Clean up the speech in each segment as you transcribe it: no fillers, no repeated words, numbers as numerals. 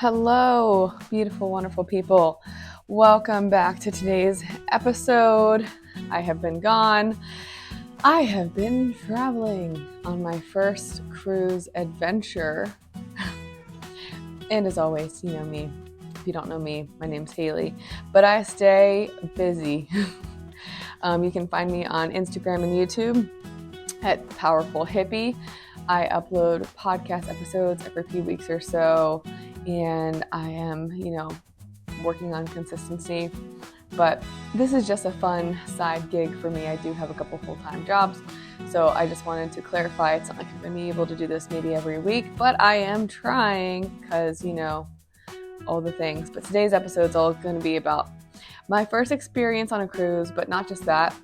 Hello, beautiful, wonderful people. Welcome back to today's episode. I have been gone. I have been traveling on my first cruise adventure. And as always, you know me. If you don't know me, my name's Haley, but I stay busy. You can find me on Instagram and YouTube at Powerful Hippie. I upload podcast episodes every few weeks or so, and I am, working on consistency. But this is just a fun side gig for me. I do have a couple full-time jobs, so I just wanted to clarify. It's not like I'm going to be able to do this maybe every week, but I am trying because, all the things. But today's episode is all going to be about my first experience on a cruise, but not just that.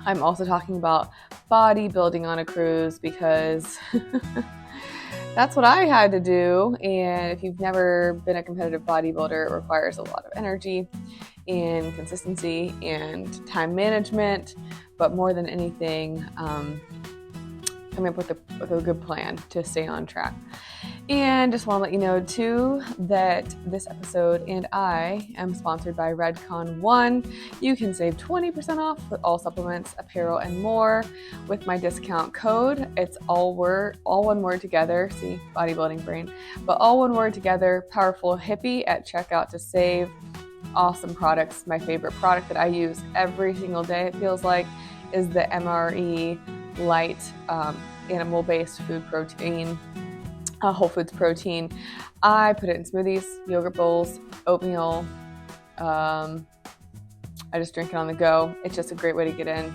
I'm also talking about bodybuilding on a cruise because that's what I had to do. And if you've never been a competitive bodybuilder, it requires a lot of energy and consistency and time management, but more than anything, coming up with a good plan to stay on track. And just want to let you know too that this episode and I am sponsored by Redcon One. You can save 20% off with all supplements, apparel, and more with my discount code. It's all one word together. See, bodybuilding brain, but all one word together. Powerful Hippie at checkout to save awesome products. My favorite product that I use every single day, it feels like, is the MRE Light animal-based food protein. Whole foods protein. I put it in smoothies, yogurt bowls, oatmeal. I just drink it on the go. It's just a great way to get in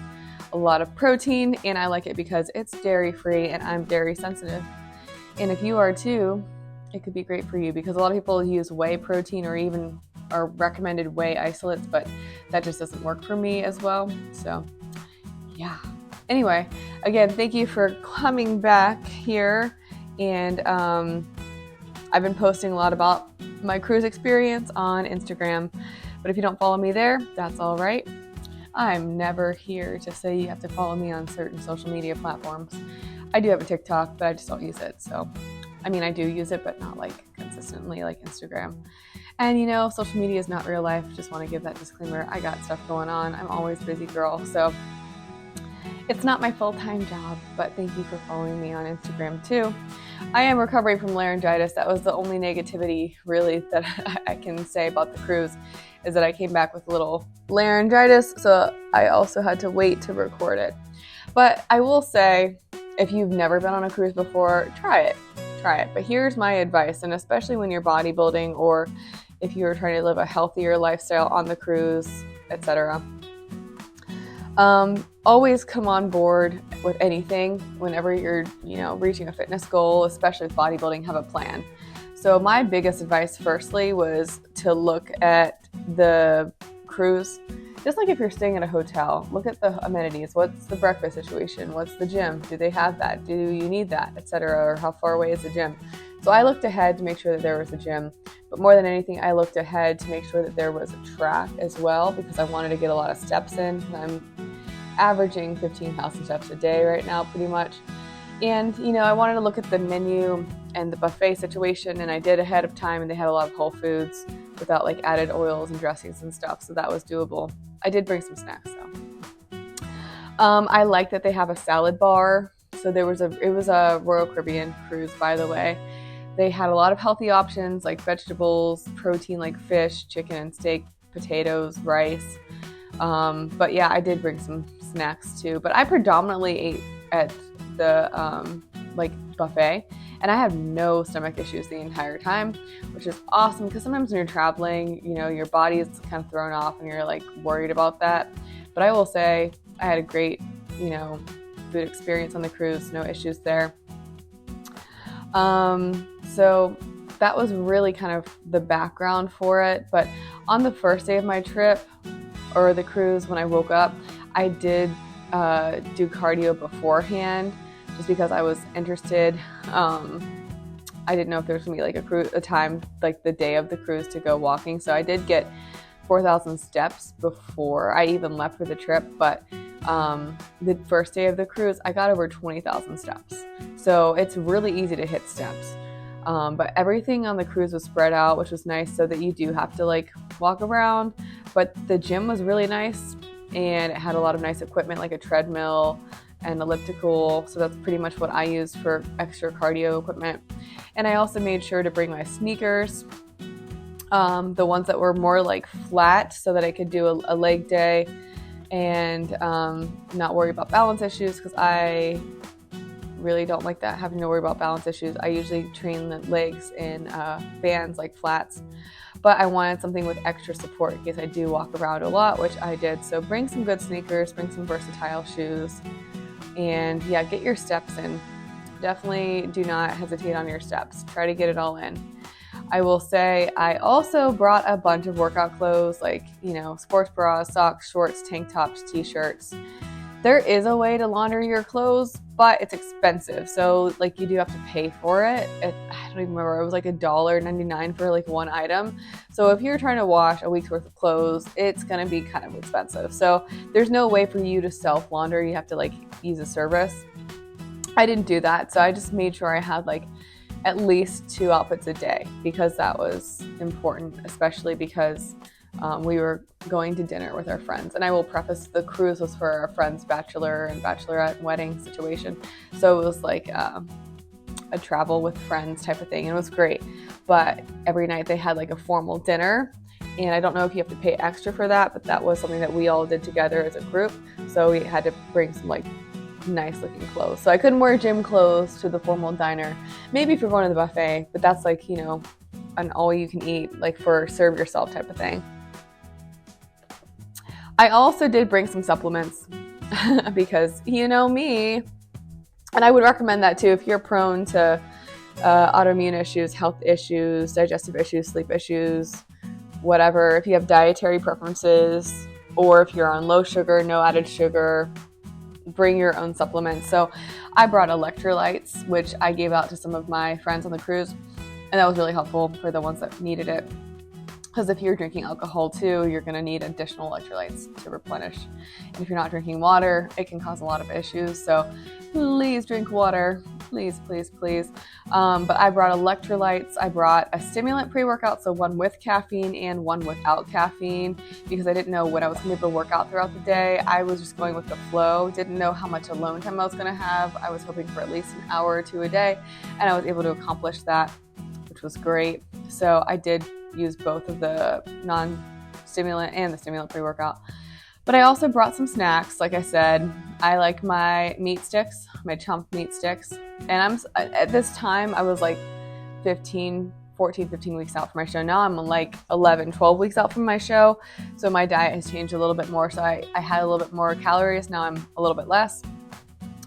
a lot of protein, and I like it because it's dairy free and I'm dairy sensitive. And if you are too, it could be great for you because a lot of people use whey protein or even are recommended whey isolates, but that just doesn't work for me as well. So yeah. Anyway, again, thank you for coming back here. And I've been posting a lot about my cruise experience on Instagram, but if you don't follow me there, that's all right. I'm never here to say you have to follow me on certain social media platforms. I do have a TikTok, but I just don't use it. So, I do use it, but not like consistently like Instagram. And social media is not real life. Just want to give that disclaimer. I got stuff going on. I'm always a busy girl. So it's not my full-time job, but thank you for following me on Instagram too. I am recovering from laryngitis. That was the only negativity really that I can say about the cruise, is that I came back with a little laryngitis, so I also had to wait to record it. But I will say, if you've never been on a cruise before, try it. But here's my advice, and especially when you're bodybuilding or if you're trying to live a healthier lifestyle on the cruise, etc. Always come on board with anything whenever you're, reaching a fitness goal, especially with bodybuilding, have a plan. So my biggest advice firstly was to look at the cruise, just like if you're staying at a hotel, look at the amenities. What's the breakfast situation? What's the gym? Do they have that? Do you need that, etc.? Or how far away is the gym? So I looked ahead to make sure that there was a gym, but more than anything, I looked ahead to make sure that there was a track as well, because I wanted to get a lot of steps in. I'm averaging 15,000 steps a day right now, pretty much. And, I wanted to look at the menu and the buffet situation, and I did ahead of time, and they had a lot of whole foods without like added oils and dressings and stuff, so that was doable. I did bring some snacks though. I like that they have a salad bar. So it was a Royal Caribbean cruise, by the way. They had a lot of healthy options like vegetables, protein like fish, chicken and steak, potatoes, rice. But yeah, I did bring some snacks too. But I predominantly ate at the buffet, and I had no stomach issues the entire time, which is awesome because sometimes when you're traveling, your body is kind of thrown off and you're like worried about that. But I will say I had a great, food experience on the cruise, no issues there. So that was really kind of the background for it. But on the first day of my trip or the cruise, when I woke up, I did do cardio beforehand just because I was interested. I didn't know if there was going to be a time like the day of the cruise to go walking. So I did get 4,000 steps before I even left for the trip. But the first day of the cruise, I got over 20,000 steps. So it's really easy to hit steps. But everything on the cruise was spread out, which was nice, so that you do have to like walk around. But the gym was really nice, and it had a lot of nice equipment like a treadmill and elliptical. So that's pretty much what I used for extra cardio equipment. And I also made sure to bring my sneakers, the ones that were more like flat, so that I could do a leg day and not worry about balance issues, because I really don't like that, having to worry about balance issues. I usually train the legs in bands like flats, but I wanted something with extra support in case I do walk around a lot, which I did. So bring some good sneakers, bring some versatile shoes, and yeah, get your steps in. Definitely do not hesitate on your steps. Try to get it all in. I will say I also brought a bunch of workout clothes, like, sports bras, socks, shorts, tank tops, t-shirts. There is a way to launder your clothes, but it's expensive. So like you do have to pay for it. I don't even remember. It was like $1.99 for like one item. So if you're trying to wash a week's worth of clothes, it's going to be kind of expensive. So there's no way for you to self launder. You have to like use a service. I didn't do that. So I just made sure I had like at least 2 outfits a day, because that was important, especially because we were going to dinner with our friends. And I will preface, the cruise was for our friend's bachelor and bachelorette wedding situation. So it was like a travel with friends type of thing. And it was great. But every night they had like a formal dinner. And I don't know if you have to pay extra for that, but that was something that we all did together as a group. So we had to bring some like nice looking clothes. So I couldn't wear gym clothes to the formal diner. Maybe if you're going to the buffet, but that's like, an all you can eat, like for serve yourself type of thing. I also did bring some supplements because me, and I would recommend that too if you're prone to autoimmune issues, health issues, digestive issues, sleep issues, whatever. If you have dietary preferences, or if you're on low sugar, no added sugar, bring your own supplements. So I brought electrolytes, which I gave out to some of my friends on the cruise, and that was really helpful for the ones that needed it. Because if you're drinking alcohol too, you're going to need additional electrolytes to replenish. And if you're not drinking water, it can cause a lot of issues. So please drink water. Please, please, please. But I brought electrolytes. I brought a stimulant pre-workout, so one with caffeine and one without caffeine, because I didn't know when I was going to be able to work out throughout the day. I was just going with the flow. Didn't know how much alone time I was going to have. I was hoping for at least an hour or two a day, and I was able to accomplish that, which was great. So I did use both of the non-stimulant and the stimulant pre-workout. But I also brought some snacks. Like I said, I like my meat sticks, my chunk meat sticks. And at this time, I was like 15 weeks out from my show. Now I'm like 11, 12 weeks out from my show. So my diet has changed a little bit more. So I had a little bit more calories. Now I'm a little bit less.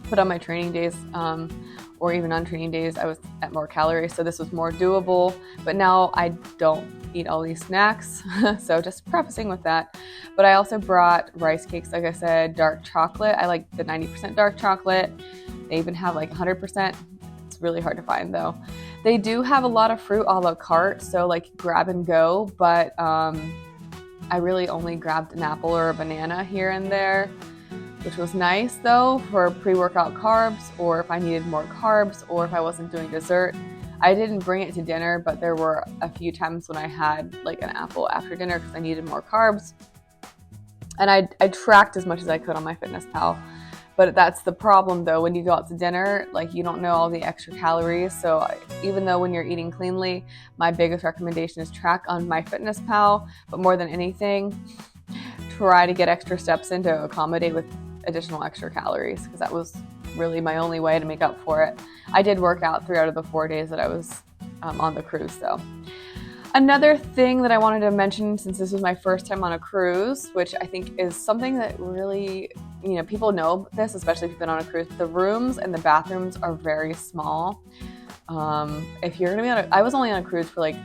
But on my training days, or even on training days, I was at more calories. So this was more doable. But now I don't eat all these snacks. So just prefacing with that. But I also brought rice cakes, like I said, dark chocolate. I like the 90% dark chocolate. They even have like 100%. It's really hard to find though. They do have a lot of fruit a la carte, so like grab and go. But I really only grabbed an apple or a banana here and there, which was nice though for pre-workout carbs, or if I needed more carbs, or if I wasn't doing dessert. I didn't bring it to dinner, but there were a few times when I had like an apple after dinner because I needed more carbs. And I tracked as much as I could on MyFitnessPal. But that's the problem though, when you go out to dinner, like you don't know all the extra calories. So even though when you're eating cleanly, my biggest recommendation is track on MyFitnessPal, but more than anything, try to get extra steps in to accommodate with additional extra calories, because that was really my only way to make up for it. I did work out 3 out of the 4 days that I was on the cruise though. Another thing that I wanted to mention, since this was my first time on a cruise, which I think is something that really, people know this, especially if you've been on a cruise, the rooms and the bathrooms are very small. If you're gonna be I was only on a cruise for like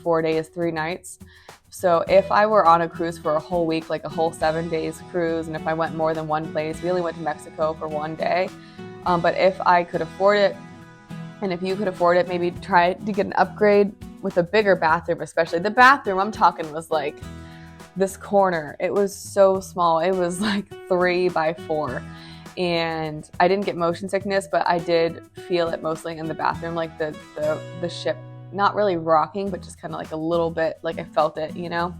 4 days, 3 nights. So if I were on a cruise for a whole week, like a whole 7 days cruise, and if I went more than one place, we only went to Mexico for 1 day. But if I could afford it, and if you could afford it, maybe try to get an upgrade with a bigger bathroom, especially. The bathroom I'm talking was like this corner. It was so small. It was like 3 by 4. And I didn't get motion sickness, but I did feel it mostly in the bathroom, like the ship not really rocking, but just kind of like a little bit, like I felt it, you know?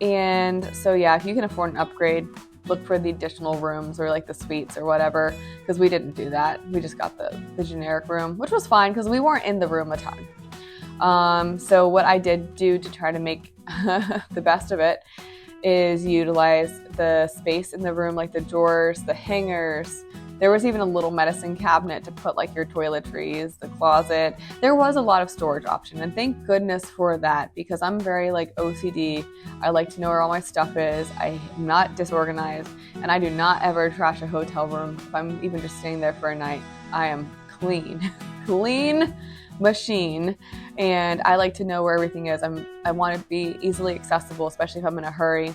And so yeah, if you can afford an upgrade, look for the additional rooms or like the suites or whatever, because we didn't do that. We just got the generic room, which was fine because we weren't in the room a ton. So what I did do to try to make the best of it is utilize the space in the room, like the drawers, the hangers. There was even a little medicine cabinet to put like your toiletries, the closet. There was a lot of storage option, and thank goodness for that, because I'm very like OCD. I like to know where all my stuff is. I am not disorganized, and I do not ever trash a hotel room. If I'm even just staying there for a night, I am clean, clean machine, and I like to know where everything is. I want to be easily accessible, especially if I'm in a hurry.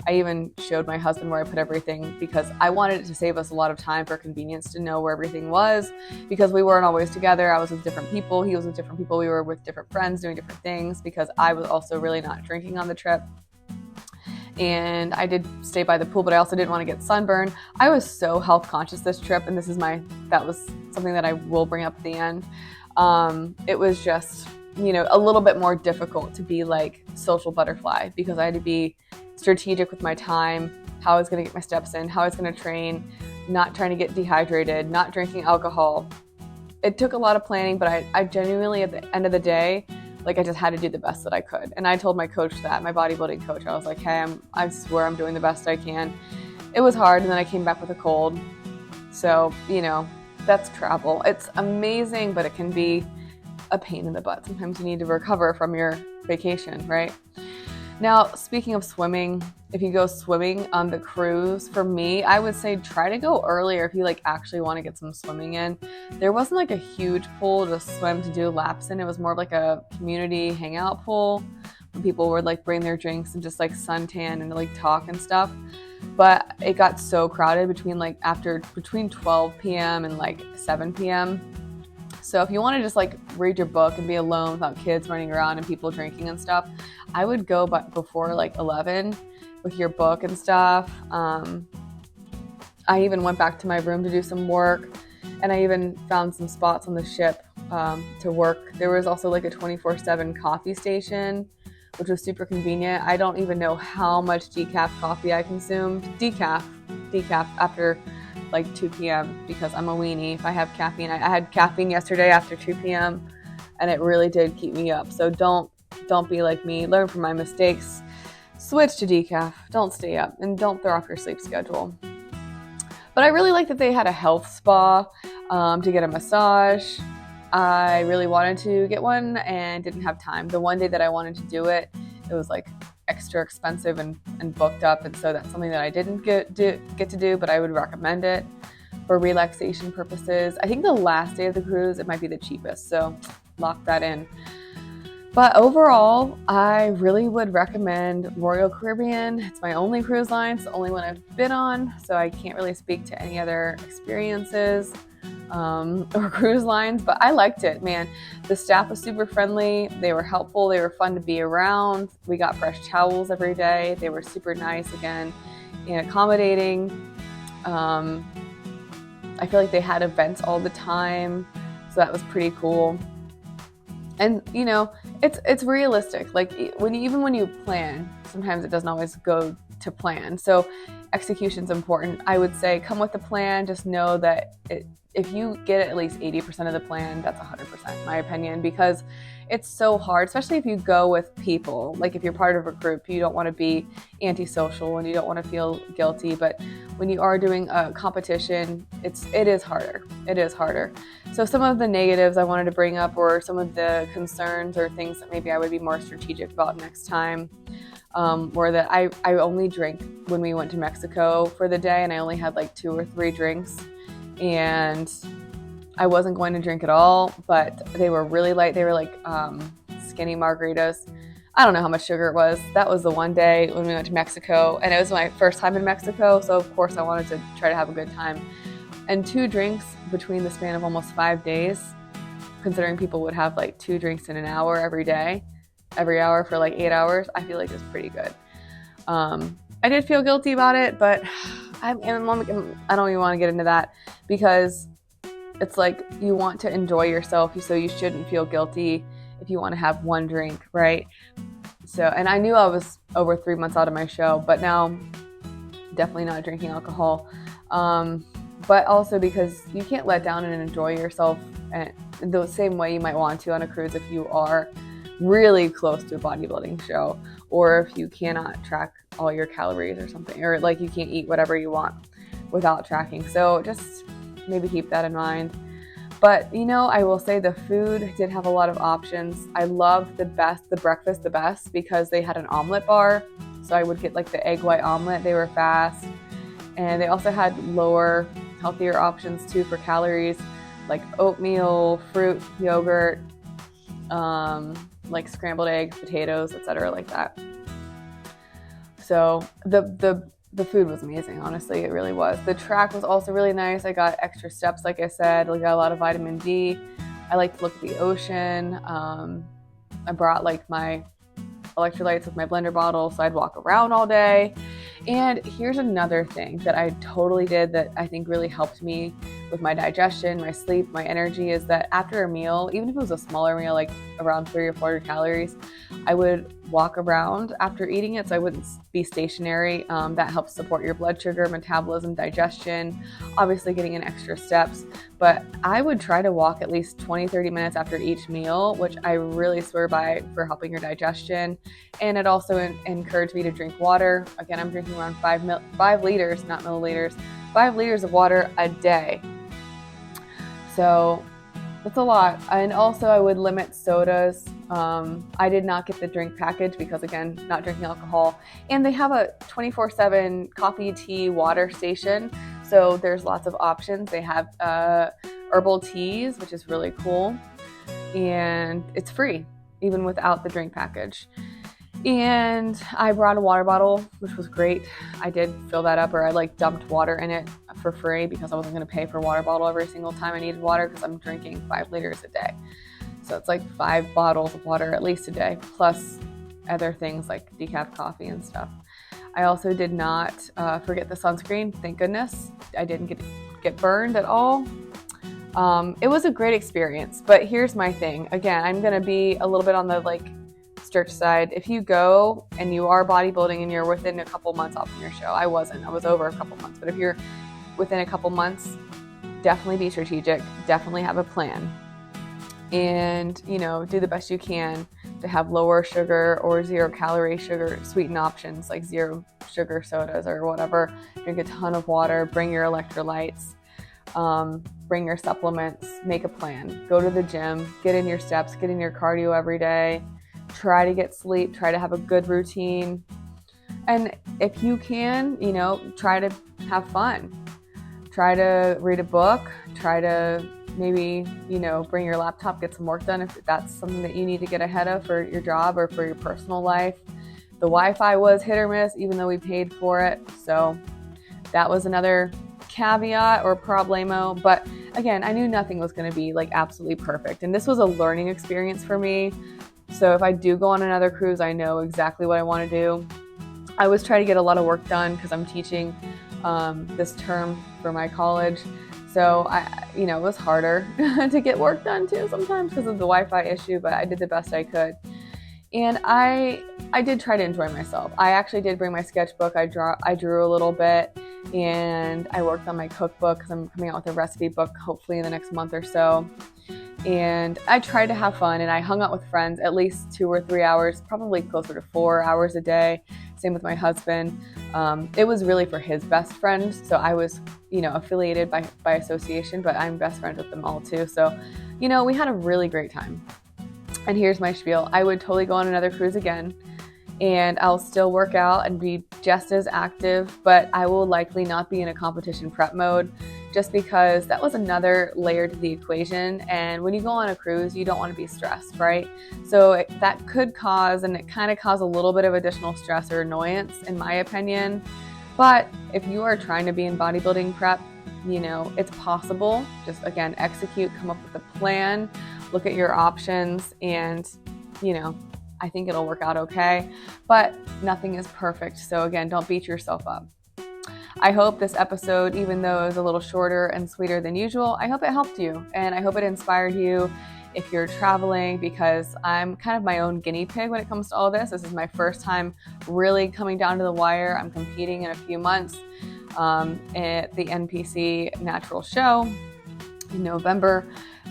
I even showed my husband where I put everything because I wanted it to save us a lot of time for convenience to know where everything was, because we weren't always together. I was with different people. He was with different people. We were with different friends doing different things, because I was also really not drinking on the trip. And I did stay by the pool, but I also didn't want to get sunburned. I was so health conscious this trip, and that was something that I will bring up at the end. It was just, a little bit more difficult to be like social butterfly, because I had to be strategic with my time, how I was going to get my steps in, how I was going to train, not trying to get dehydrated, not drinking alcohol. It took a lot of planning, but I genuinely, at the end of the day, like I just had to do the best that I could. And I told my coach that, my bodybuilding coach, I was like, hey, I swear I'm doing the best I can. It was hard, and then I came back with a cold. So, that's travel. It's amazing, but it can be a pain in the butt. Sometimes you need to recover from your vacation, right? Now, speaking of swimming, if you go swimming on the cruise, for me, I would say try to go earlier if you like actually want to get some swimming in. There wasn't like a huge pool to swim to do laps in. It was more of like a community hangout pool when people would like bring their drinks and just like suntan and like talk and stuff. But it got so crowded between 12 p.m. and like 7 p.m. So if you want to just like read your book and be alone without kids running around and people drinking and stuff, I would go before like 11 with your book and stuff. I even went back to my room to do some work, and I even found some spots on the ship to work. There was also like a 24/7 coffee station, which was super convenient. I don't even know how much decaf coffee I consumed. Decaf after like 2 p.m. because I'm a weenie. If I have caffeine, I had caffeine yesterday after 2 p.m. and it really did keep me up. So don't be like me. Learn from my mistakes. Switch to decaf. Don't stay up, and don't throw off your sleep schedule. But I really like that they had a health spa to get a massage. I really wanted to get one and didn't have time. The one day that I wanted to do it, it was like extra expensive and booked up, and so that's something that I didn't get to do, but I would recommend it for relaxation purposes. I think the last day of the cruise, it might be the cheapest, so lock that in. But overall, I really would recommend Royal Caribbean. It's my only cruise line. It's the only one I've been on, so I can't really speak to any other experiences or cruise lines, but I liked it, man. The staff was super friendly. They were helpful. They were fun to be around. We got fresh towels every day. They were super nice again and accommodating. I feel like they had events all the time, so that was pretty cool. And it's realistic. Like even when you plan, sometimes it doesn't always go to plan. So execution's important. I would say come with a plan. Just know that if you get at least 80% of the plan, that's 100%, in my opinion, because it's so hard, especially if you go with people. Like if you're part of a group, you don't want to be antisocial and you don't want to feel guilty. But when you are doing a competition, it is harder. It is harder. So some of the negatives I wanted to bring up, or some of the concerns or things that maybe I would be more strategic about next time, were that I only drank when we went to Mexico for the day, and I only had like 2 or 3 drinks. And I wasn't going to drink at all, but they were really light. They were like skinny margaritas. I don't know how much sugar it was. That was the one day when we went to Mexico, and it was my first time in Mexico, so of course I wanted to try to have a good time. And 2 drinks between the span of almost 5 days, considering people would have like 2 drinks in an hour every hour for like 8 hours, I feel like it's pretty good. I did feel guilty about it, but I don't even want to get into that, because it's like you want to enjoy yourself, so you shouldn't feel guilty if you want to have one drink, right? So, and I knew I was over 3 months out of my show, but now definitely not drinking alcohol. But also because you can't let down and enjoy yourself in the same way you might want to on a cruise if you are really close to a bodybuilding show, or if you cannot track all your calories or something, or like you can't eat whatever you want without tracking. So just maybe keep that in mind. But, you know, I will say the food did have a lot of options. I loved the breakfast the best, because they had an omelet bar. So I would get like the egg white omelet. They were fast. And they also had lower, healthier options too for calories, like oatmeal, fruit, yogurt, like scrambled eggs, potatoes, etc., like that. So the food was amazing, honestly, it really was. The track was also really nice. I got extra steps, like I said. I got a lot of vitamin D. I like to look at the ocean. I brought like my electrolytes with my blender bottle, so I'd walk around all day. And here's another thing that I totally did that I think really helped me with my digestion, my sleep, my energy, is that after a meal, even if it was a smaller meal, like around 300 or 400 calories, I would walk around after eating it, so I wouldn't be stationary. That helps support your blood sugar, metabolism, digestion, obviously getting in extra steps. But I would try to walk at least 20-30 minutes after each meal, which I really swear by for helping your digestion. And it also encouraged me to drink water. Again, I'm drinking around 5 liters, not milliliters, 5 liters of water a day. So that's a lot. And also I would limit sodas. I did not get the drink package because, again, not drinking alcohol. And they have a 24/7 coffee, tea, water station. So there's lots of options. They have herbal teas, which is really cool. And it's free, even without the drink package. And I brought a water bottle, which was great. I did fill that up, or I like dumped water in it for free because I wasn't going to pay for a water bottle every single time I needed water, because I'm drinking 5 liters a day. So it's like 5 bottles of water at least a day, plus other things like decaf coffee and stuff. I also did not forget the sunscreen. Thank goodness. I didn't get burned at all. It was a great experience, but here's my thing. Again, I'm going to be a little bit on the strict side. If you go and you are bodybuilding and you're within a couple months off of your show, I was over a couple months, but if you're within a couple months, definitely be strategic, definitely have a plan, and do the best you can to have lower sugar or 0 calorie sugar sweetened options, like 0 sugar sodas or whatever. Drink a ton of water, bring your electrolytes, bring your supplements, make a plan, go to the gym, get in your steps, get in your cardio every day. Try to get sleep, try to have a good routine. And if you can, try to have fun. Try to read a book, try to maybe, bring your laptop, get some work done if that's something that you need to get ahead of for your job or for your personal life. The Wi-Fi was hit or miss, even though we paid for it. So that was another caveat or problemo. But again, I knew nothing was going to be absolutely perfect. And this was a learning experience for me. So if I do go on another cruise, I know exactly what I want to do. I always try to get a lot of work done because I'm teaching this term for my college. So it was harder to get work done too sometimes because of the Wi-Fi issue, but I did the best I could. And I did try to enjoy myself. I actually did bring my sketchbook. I drew a little bit, and I worked on my cookbook because I'm coming out with a recipe book hopefully in the next month or so. And I tried to have fun, and I hung out with friends at least 2 or 3 hours, probably closer to 4 hours a day. Same with my husband. It was really for his best friend. So I was, affiliated by association, but I'm best friends with them all too. So, we had a really great time. And here's my spiel. I would totally go on another cruise again, and I'll still work out and be just as active, but I will likely not be in a competition prep mode, just because that was another layer to the equation. And when you go on a cruise, you don't want to be stressed, right? So that could cause, and it kind of caused a little bit of additional stress or annoyance, in my opinion. But if you are trying to be in bodybuilding prep, it's possible. Just, again, execute, come up with a plan, look at your options, and, I think it'll work out okay. But nothing is perfect. So again, don't beat yourself up. I hope this episode, even though it was a little shorter and sweeter than usual, I hope it helped you, and I hope it inspired you if you're traveling, because I'm kind of my own guinea pig when it comes to all this. This is my first time really coming down to the wire. I'm competing in a few months at the NPC Natural Show in November.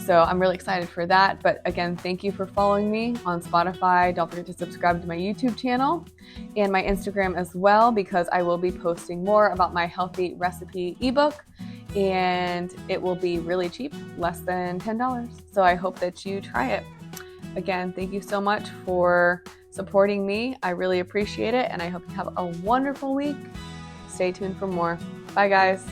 So I'm really excited for that. But again, thank you for following me on Spotify. Don't forget to subscribe to my YouTube channel and my Instagram as well, because I will be posting more about my healthy recipe ebook, and it will be really cheap, less than $10. So I hope that you try it. Again, thank you so much for supporting me. I really appreciate it, and I hope you have a wonderful week. Stay tuned for more. Bye, guys.